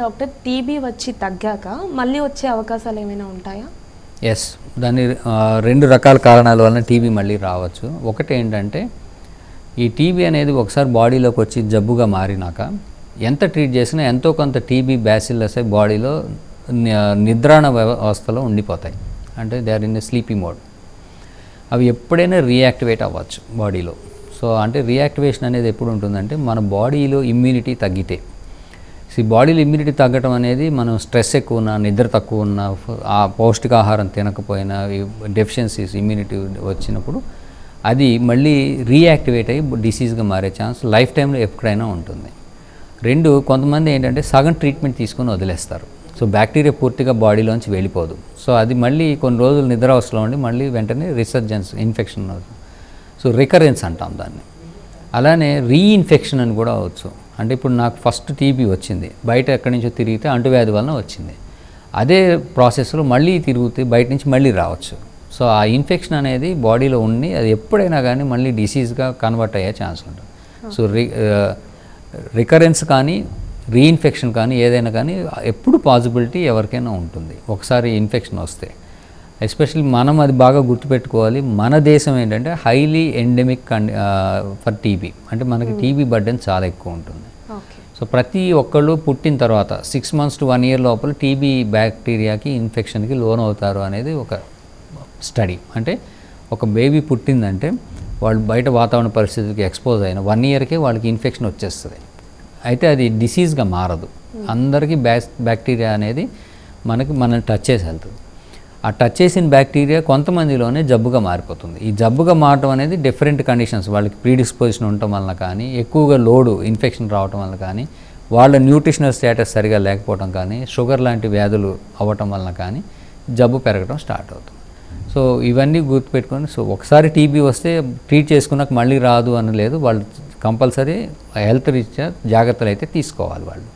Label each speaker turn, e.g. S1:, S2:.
S1: Doctor TB వచ్చి తగ్గాక మళ్ళీ వచ్చే అవకాశాలు ఏమైనా ఉంటాయా?
S2: ఎస్, దాని రెండు రకాల కారణాల వలన టీబీ మళ్ళీ రావచ్చు. ఒకటి ఏంటంటే ఈ టీబీ అనేది ఒకసారి బాడీలోకి వచ్చి జబ్బుగా మారినాక ఎంత ట్రీట్ చేసినా ఎంతో కొంత టీబీ బ్యాసిల్లస్ బాడీలో నిద్రాణ వ్యవస్థలో ఉండిపోతాయి. అంటే they are in sleepy mode. అవి ఎప్పుడైనా రీయాక్టివేట్ అవ్వచ్చు బాడీలో. సో అంటే రీయాక్టివేషన్ అనేది ఎప్పుడు ఉంటుందంటే మన బాడీలో ఇమ్యూనిటీ తగ్గితే. ఈ బాడీలో ఇమ్యూనిటీ తగ్గటం అనేది మనం స్ట్రెస్ ఎక్కువ ఉన్నా, నిద్ర తక్కువ ఉన్నా, ఆ పౌష్టికాహారం తినకపోయినా, డెఫిషియన్సీస్ ఇమ్యూనిటీ వచ్చినప్పుడు అది మళ్ళీ రీయాక్టివేట్ అయ్యి డిసీజ్గా మారే ఛాన్స్ లైఫ్ టైంలో ఎప్పుడైనా ఉంటుంది. రెండు, కొంతమంది ఏంటంటే సగం ట్రీట్మెంట్ తీసుకొని వదిలేస్తారు. సో బ్యాక్టీరియా పూర్తిగా బాడీలోంచి వెళ్ళిపోదు. సో అది మళ్ళీ కొన్ని రోజులు నిద్రావస్థలో ఉండి మళ్ళీ వెంటనే రిసర్జెన్స్ ఇన్ఫెక్షన్ అవుతుంది. సో రికరెన్స్ అంటాం దాన్ని. అలానే రీఇన్ఫెక్షన్ అని కూడా అవచ్చు. అంటే ఇప్పుడు నాకు ఫస్ట్ టీబీ వచ్చింది, బయట ఎక్కడి నుంచో తిరిగితే అంటువ్యాధి వలన వచ్చింది. అదే ప్రాసెస్లో మళ్ళీ తిరిగితే బయట నుంచి మళ్ళీ రావచ్చు. సో ఆ ఇన్ఫెక్షన్ అనేది బాడీలో ఉండి అది ఎప్పుడైనా కానీ మళ్ళీ డిసీజ్గా కన్వర్ట్ అయ్యే ఛాన్స్ ఉంటుంది. సో రికరెన్స్ కానీ రీఇన్ఫెక్షన్ కానీ ఏదైనా కానీ ఎప్పుడు పాసిబిలిటీ ఎవరికైనా ఉంటుంది ఒకసారి ఇన్ఫెక్షన్ వస్తే. ఎస్పెషల్లీ మనం అది బాగా గుర్తుపెట్టుకోవాలి. మన దేశం ఏంటంటే హైలీ ఎండెమిక్ ఫర్ టీబీ. అంటే మనకి టీబీ బర్డెన్ చాలా ఎక్కువ ఉంటుంది. సో ప్రతి ఒక్కళ్ళు పుట్టిన తర్వాత 6 months to 1 year లోపల టీబీ బ్యాక్టీరియాకి ఇన్ఫెక్షన్కి లోన్ అవుతారు అనేది ఒక స్టడీ. అంటే ఒక బేబీ పుట్టిందంటే వాళ్ళు బయట వాతావరణ పరిస్థితికి ఎక్స్పోజ్ అయిన 1 yearకే వాళ్ళకి ఇన్ఫెక్షన్ వచ్చేస్తుంది. అయితే అది డిసీజ్గా మారదు. అందరికీ బ్యాక్టీరియా అనేది మనం టచ్ చేసి వెళ్తుంది. ఆ టచ్ చేసిన బ్యాక్టీరియా కొంతమందిలోనే జబ్బుగా మారిపోతుంది. ఈ జబ్బుగా మారడం అనేది డిఫరెంట్ కండిషన్స్, వాళ్ళకి ప్రీడిస్పోజిషన్ ఉండటం వలన కానీ, ఎక్కువగా లోడు ఇన్ఫెక్షన్ రావటం వలన కానీ, వాళ్ళ న్యూట్రిషనల్ స్టేటస్ సరిగా లేకపోవడం కానీ, షుగర్ లాంటి వ్యాధులు అవ్వటం వలన కానీ జబ్బు పెరగడం స్టార్ట్ అవుతుంది. సో ఇవన్నీ గుర్తుపెట్టుకొని, సో ఒకసారి టీబీ వస్తే ట్రీట్ చేసుకున్నాక మళ్ళీ రాదు అని లేదు. వాళ్ళు కంపల్సరీ హెల్త్ రీత్యా జాగ్రత్తలు అయితే తీసుకోవాలి వాళ్ళు.